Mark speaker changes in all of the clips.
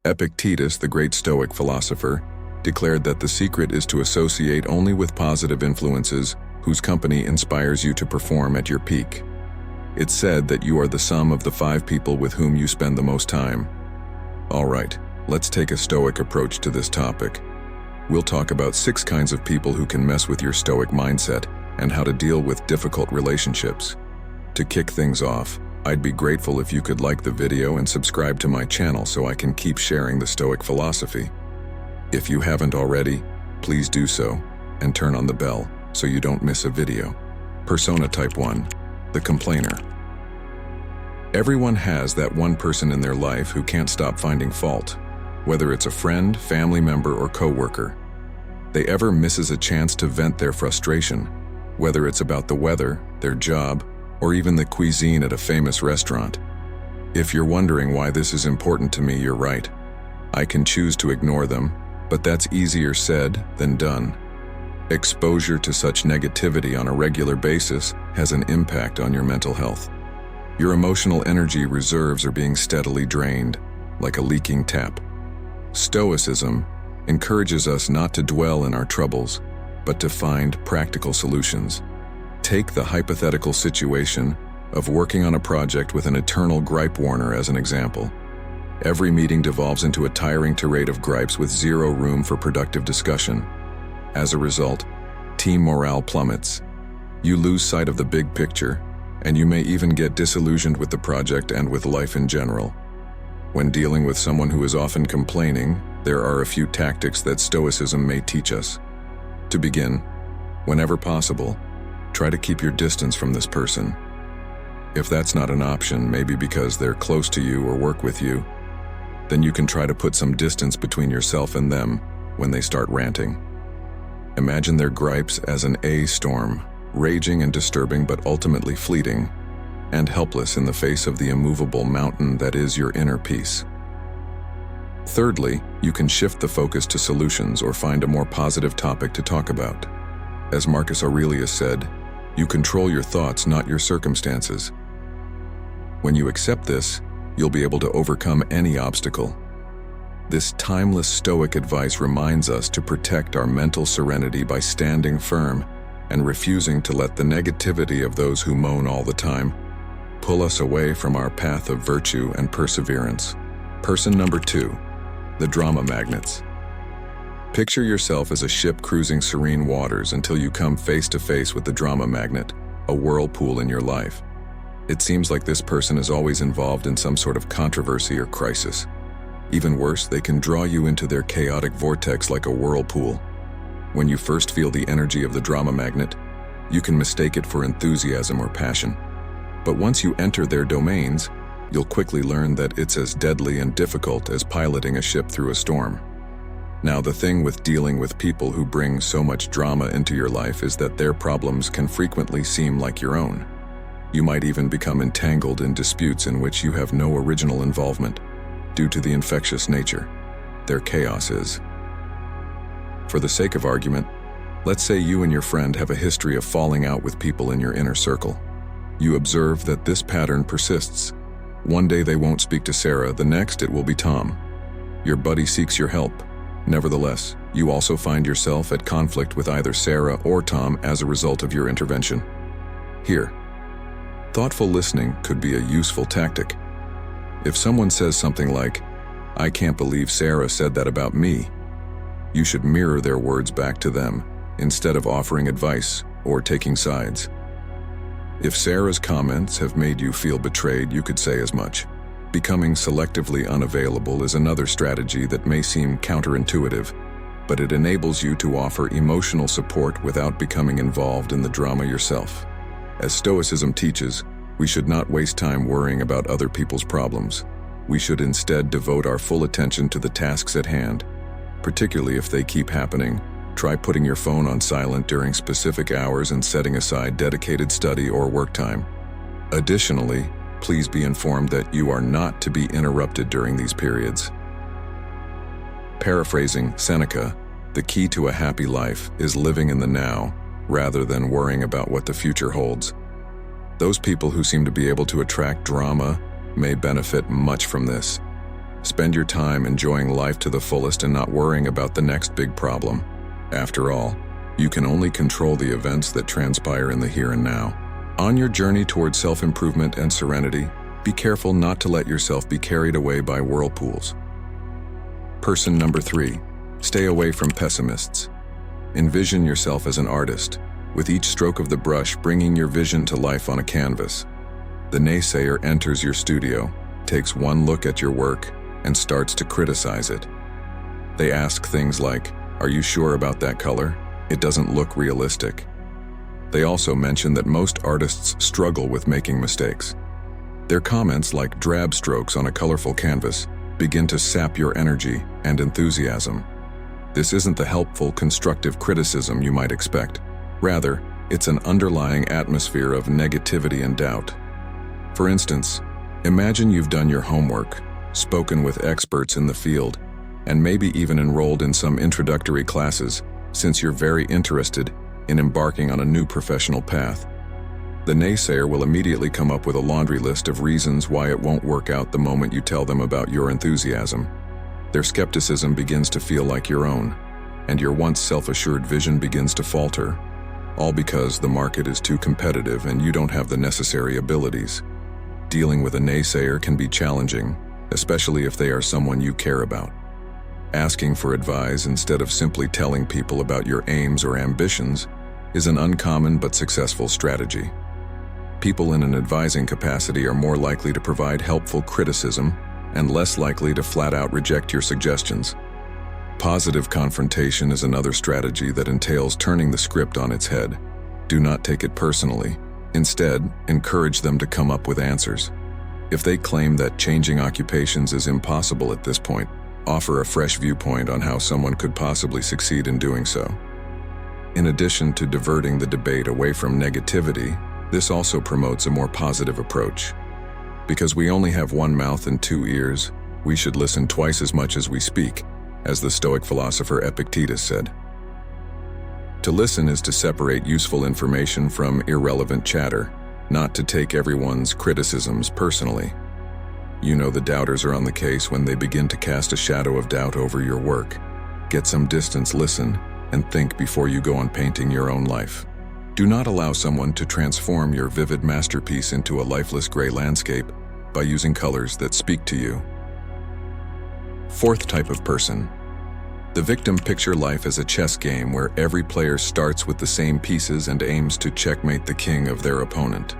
Speaker 1: Epictetus, the great Stoic philosopher, declared that the secret is to associate only with positive influences whose company inspires you to perform at your peak. It's said that you are the sum of the 5 people with whom you spend the most time. All right, let's take a Stoic approach to this topic. We'll talk about 6 kinds of people who can mess with your Stoic mindset and how to deal with difficult relationships. To kick things off, I'd be grateful if you could like the video and subscribe to my channel so I can keep sharing the Stoic philosophy. If you haven't already, please do so, and turn on the bell so you don't miss a video. Persona Type 1, the complainer. Everyone has that one person in their life who can't stop finding fault, whether it's a friend, family member, or coworker. They ever misses a chance to vent their frustration, whether it's about the weather, their job, or even the cuisine at a famous restaurant. If you're wondering why this is important to me, you're right. I can choose to ignore them, but that's easier said than done. Exposure to such negativity on a regular basis has an impact on your mental health. Your emotional energy reserves are being steadily drained, like a leaking tap. Stoicism encourages us not to dwell in our troubles, but to find practical solutions. Take the hypothetical situation of working on a project with an eternal gripe warner as an example. Every meeting devolves into a tiring tirade of gripes with zero room for productive discussion. As a result, team morale plummets. You lose sight of the big picture, and you may even get disillusioned with the project and with life in general. When dealing with someone who is often complaining, there are a few tactics that Stoicism may teach us. To begin, whenever possible, try to keep your distance from this person. If that's not an option, maybe because they're close to you or work with you, then you can try to put some distance between yourself and them when they start ranting. Imagine their gripes as an storm, raging and disturbing but ultimately fleeting, and helpless in the face of the immovable mountain that is your inner peace. Thirdly, you can shift the focus to solutions or find a more positive topic to talk about. As Marcus Aurelius said, you control your thoughts, not your circumstances. When you accept this, you'll be able to overcome any obstacle. This timeless Stoic advice reminds us to protect our mental serenity by standing firm and refusing to let the negativity of those who moan all the time pull us away from our path of virtue and perseverance. Person number 2, the drama magnets. Picture yourself as a ship cruising serene waters until you come face to face with the drama magnet, a whirlpool in your life. It seems like this person is always involved in some sort of controversy or crisis. Even worse, they can draw you into their chaotic vortex like a whirlpool. When you first feel the energy of the drama magnet, you can mistake it for enthusiasm or passion. But once you enter their domains, you'll quickly learn that it's as deadly and difficult as piloting a ship through a storm. Now, the thing with dealing with people who bring so much drama into your life is that their problems can frequently seem like your own. You might even become entangled in disputes in which you have no original involvement, due to the infectious nature their chaos is. For the sake of argument, let's say you and your friend have a history of falling out with people in your inner circle. You observe that this pattern persists. One day they won't speak to Sarah, the next it will be Tom. Your buddy seeks your help. Nevertheless, you also find yourself at conflict with either Sarah or Tom as a result of your intervention. Here, thoughtful listening could be a useful tactic. If someone says something like, "I can't believe Sarah said that about me," you should mirror their words back to them instead of offering advice or taking sides. If Sarah's comments have made you feel betrayed, you could say as much. Becoming selectively unavailable is another strategy that may seem counterintuitive, but it enables you to offer emotional support without becoming involved in the drama yourself. As Stoicism teaches, we should not waste time worrying about other people's problems. We should instead devote our full attention to the tasks at hand. Particularly if they keep happening, try putting your phone on silent during specific hours and setting aside dedicated study or work time. Additionally, please be informed that you are not to be interrupted during these periods. Paraphrasing Seneca, the key to a happy life is living in the now, rather than worrying about what the future holds. Those people who seem to be able to attract drama may benefit much from this. Spend your time enjoying life to the fullest and not worrying about the next big problem. After all, you can only control the events that transpire in the here and now. On your journey towards self-improvement and serenity, be careful not to let yourself be carried away by whirlpools. Person number 3. Stay away from pessimists. Envision yourself as an artist, with each stroke of the brush bringing your vision to life on a canvas. The naysayer enters your studio, takes one look at your work, and starts to criticize it. They ask things like, "Are you sure about that color? It doesn't look realistic." They also mention that most artists struggle with making mistakes. Their comments, like drab strokes on a colorful canvas, begin to sap your energy and enthusiasm. This isn't the helpful, constructive criticism you might expect. Rather, it's an underlying atmosphere of negativity and doubt. For instance, imagine you've done your homework, spoken with experts in the field, and maybe even enrolled in some introductory classes, since you're very interested in embarking on a new professional path. The naysayer will immediately come up with a laundry list of reasons why it won't work out the moment you tell them about your enthusiasm. Their skepticism begins to feel like your own, and your once self-assured vision begins to falter, all because the market is too competitive and you don't have the necessary abilities. Dealing with a naysayer can be challenging, especially if they are someone you care about. Asking for advice instead of simply telling people about your aims or ambitions is an uncommon but successful strategy. People in an advising capacity are more likely to provide helpful criticism and less likely to flat-out reject your suggestions. Positive confrontation is another strategy that entails turning the script on its head. Do not take it personally. Instead, encourage them to come up with answers. If they claim that changing occupations is impossible at this point, offer a fresh viewpoint on how someone could possibly succeed in doing so. In addition to diverting the debate away from negativity, this also promotes a more positive approach. Because we only have one mouth and two ears, we should listen twice as much as we speak, as the Stoic philosopher Epictetus said. To listen is to separate useful information from irrelevant chatter, not to take everyone's criticisms personally. You know the doubters are on the case when they begin to cast a shadow of doubt over your work. Get some distance, listen, and think before you go on painting your own life. Do not allow someone to transform your vivid masterpiece into a lifeless gray landscape by using colors that speak to you. Fourth type of person. The victim picture life as a chess game where every player starts with the same pieces and aims to checkmate the king of their opponent.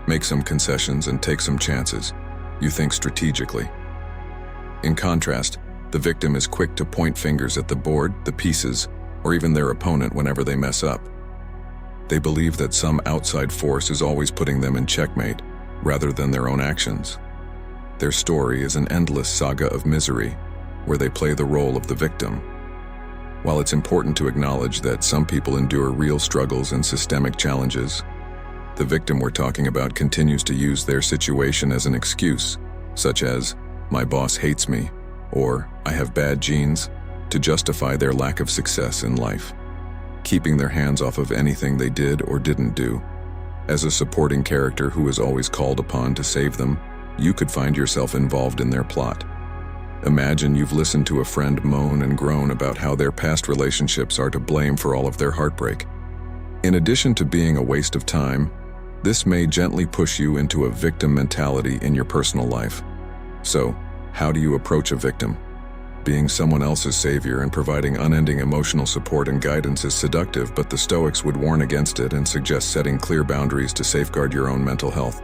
Speaker 1: Make some concessions and take some chances. You think strategically. In contrast, the victim is quick to point fingers at the board, the pieces, or even their opponent whenever they mess up. They believe that some outside force is always putting them in checkmate, rather than their own actions. Their story is an endless saga of misery, where they play the role of the victim. While it's important to acknowledge that some people endure real struggles and systemic challenges, the victim we're talking about continues to use their situation as an excuse, such as, "My boss hates me," or "I have bad genes," to justify their lack of success in life, keeping their hands off of anything they did or didn't do. As a supporting character who is always called upon to save them, you could find yourself involved in their plot. Imagine you've listened to a friend moan and groan about how their past relationships are to blame for all of their heartbreak. In addition to being a waste of time, this may gently push you into a victim mentality in your personal life. So, how do you approach a victim? Being someone else's savior and providing unending emotional support and guidance is seductive, but the Stoics would warn against it and suggest setting clear boundaries to safeguard your own mental health.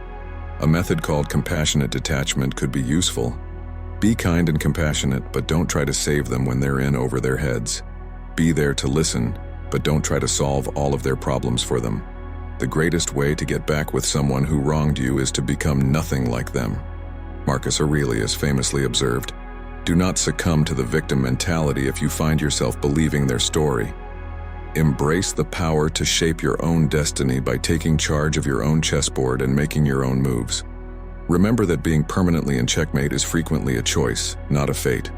Speaker 1: A method called compassionate detachment could be useful. Be kind and compassionate, but don't try to save them when they're in over their heads. Be there to listen, but don't try to solve all of their problems for them. The greatest way to get back with someone who wronged you is to become nothing like them. Marcus Aurelius famously observed, "Do not succumb to the victim mentality if you find yourself believing their story. Embrace the power to shape your own destiny by taking charge of your own chessboard and making your own moves. Remember that being permanently in checkmate is frequently a choice, not a fate.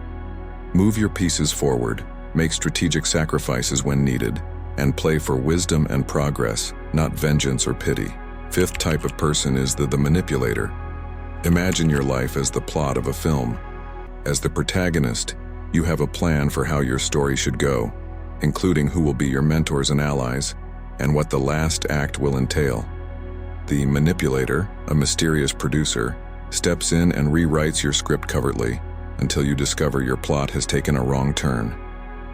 Speaker 1: Move your pieces forward, make strategic sacrifices when needed, and play for wisdom and progress, not vengeance or pity." Fifth type of person is the manipulator. Imagine your life as the plot of a film. As the protagonist, you have a plan for how your story should go, including who will be your mentors and allies, and what the last act will entail. The manipulator, a mysterious producer, steps in and rewrites your script covertly until you discover your plot has taken a wrong turn.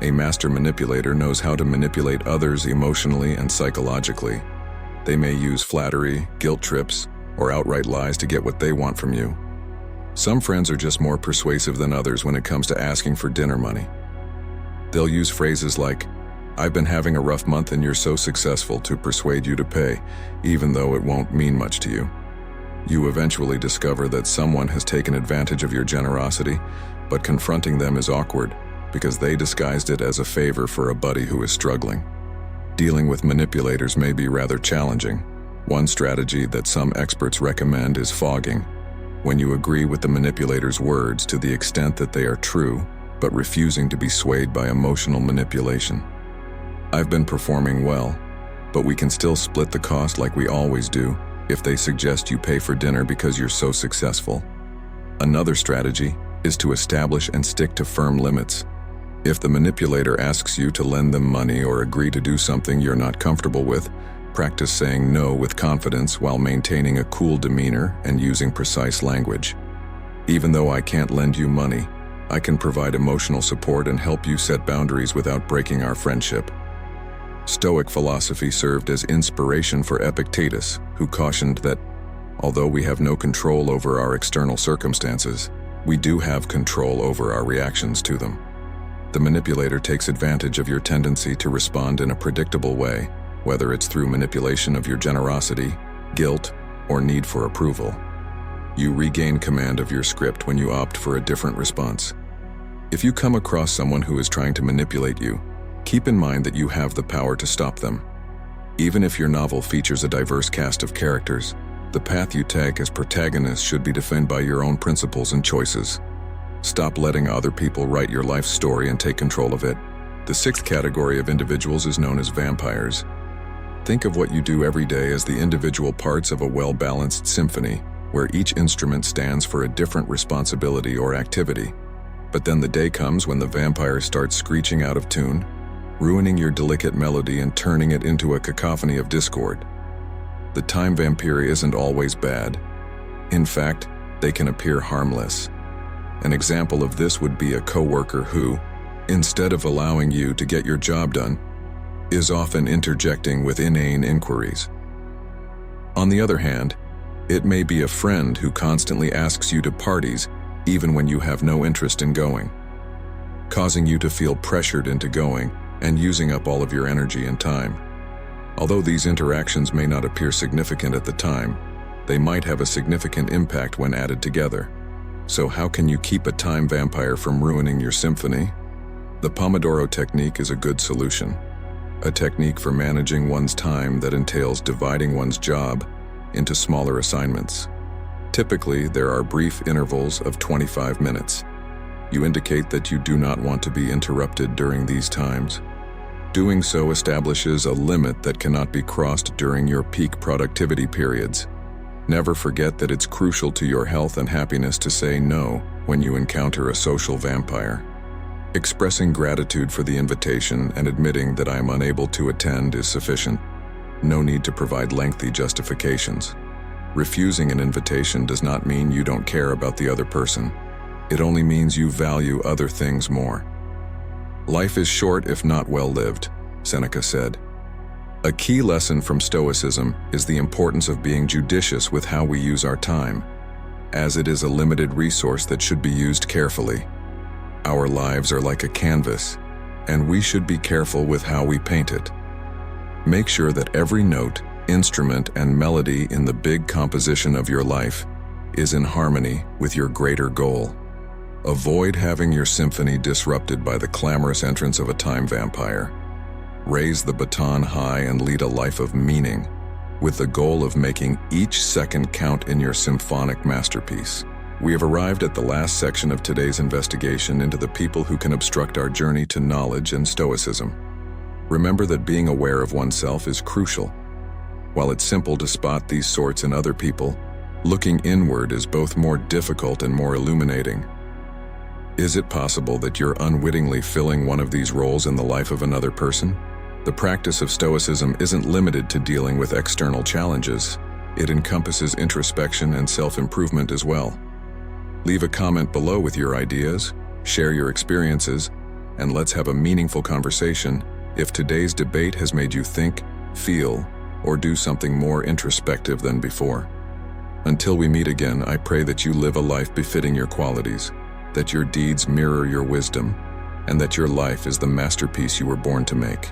Speaker 1: A master manipulator knows how to manipulate others emotionally and psychologically. They may use flattery, guilt trips, or outright lies to get what they want from you. Some friends are just more persuasive than others when it comes to asking for dinner money. They'll use phrases like, "I've been having a rough month and you're so successful," to persuade you to pay, even though it won't mean much to you. You eventually discover that someone has taken advantage of your generosity, but confronting them is awkward because they disguised it as a favor for a buddy who is struggling. Dealing with manipulators may be rather challenging. One strategy that some experts recommend is fogging, when you agree with the manipulator's words to the extent that they are true, but refusing to be swayed by emotional manipulation. "I've been performing well, but we can still split the cost like we always do if they suggest you pay for dinner because you're so successful." Another strategy is to establish and stick to firm limits. If the manipulator asks you to lend them money or agree to do something you're not comfortable with, practice saying no with confidence while maintaining a cool demeanor and using precise language. "Even though I can't lend you money, I can provide emotional support and help you set boundaries without breaking our friendship." Stoic philosophy served as inspiration for Epictetus, who cautioned that, although we have no control over our external circumstances, we do have control over our reactions to them. The manipulator takes advantage of your tendency to respond in a predictable way, whether it's through manipulation of your generosity, guilt, or need for approval. You regain command of your script when you opt for a different response. If you come across someone who is trying to manipulate you, keep in mind that you have the power to stop them. Even if your novel features a diverse cast of characters, the path you take as protagonist should be defined by your own principles and choices. Stop letting other people write your life story and take control of it. The sixth category of individuals is known as vampires. Think of what you do every day as the individual parts of a well-balanced symphony, where each instrument stands for a different responsibility or activity. But then the day comes when the vampire starts screeching out of tune, ruining your delicate melody and turning it into a cacophony of discord. The time vampire isn't always bad. In fact, they can appear harmless. An example of this would be a coworker who, instead of allowing you to get your job done, is often interjecting with inane inquiries. On the other hand, it may be a friend who constantly asks you to parties even when you have no interest in going, causing you to feel pressured into going and using up all of your energy and time. Although these interactions may not appear significant at the time, they might have a significant impact when added together. So how can you keep a time vampire from ruining your symphony? The Pomodoro technique is a good solution, a technique for managing one's time that entails dividing one's job into smaller assignments. Typically, there are brief intervals of 25 minutes. You indicate that you do not want to be interrupted during these times. Doing so establishes a limit that cannot be crossed during your peak productivity periods. Never forget that it's crucial to your health and happiness to say no when you encounter a social vampire. Expressing gratitude for the invitation and admitting that I am unable to attend is sufficient. No need to provide lengthy justifications. Refusing an invitation does not mean you don't care about the other person. It only means you value other things more. Life is short if not well lived, Seneca said. A key lesson from Stoicism is the importance of being judicious with how we use our time, as it is a limited resource that should be used carefully. Our lives are like a canvas, and we should be careful with how we paint it. Make sure that every note, instrument, and melody in the big composition of your life is in harmony with your greater goal. Avoid having your symphony disrupted by the clamorous entrance of a time vampire. Raise the baton high and lead a life of meaning, with the goal of making each second count in your symphonic masterpiece. We have arrived at the last section of today's investigation into the people who can obstruct our journey to knowledge and Stoicism. Remember that being aware of oneself is crucial. While it's simple to spot these sorts in other people, looking inward is both more difficult and more illuminating. Is it possible that you're unwittingly filling one of these roles in the life of another person? The practice of Stoicism isn't limited to dealing with external challenges. It encompasses introspection and self-improvement as well. Leave a comment below with your ideas, share your experiences, and let's have a meaningful conversation if today's debate has made you think, feel, or do something more introspective than before. Until we meet again, I pray that you live a life befitting your qualities, that your deeds mirror your wisdom, and that your life is the masterpiece you were born to make.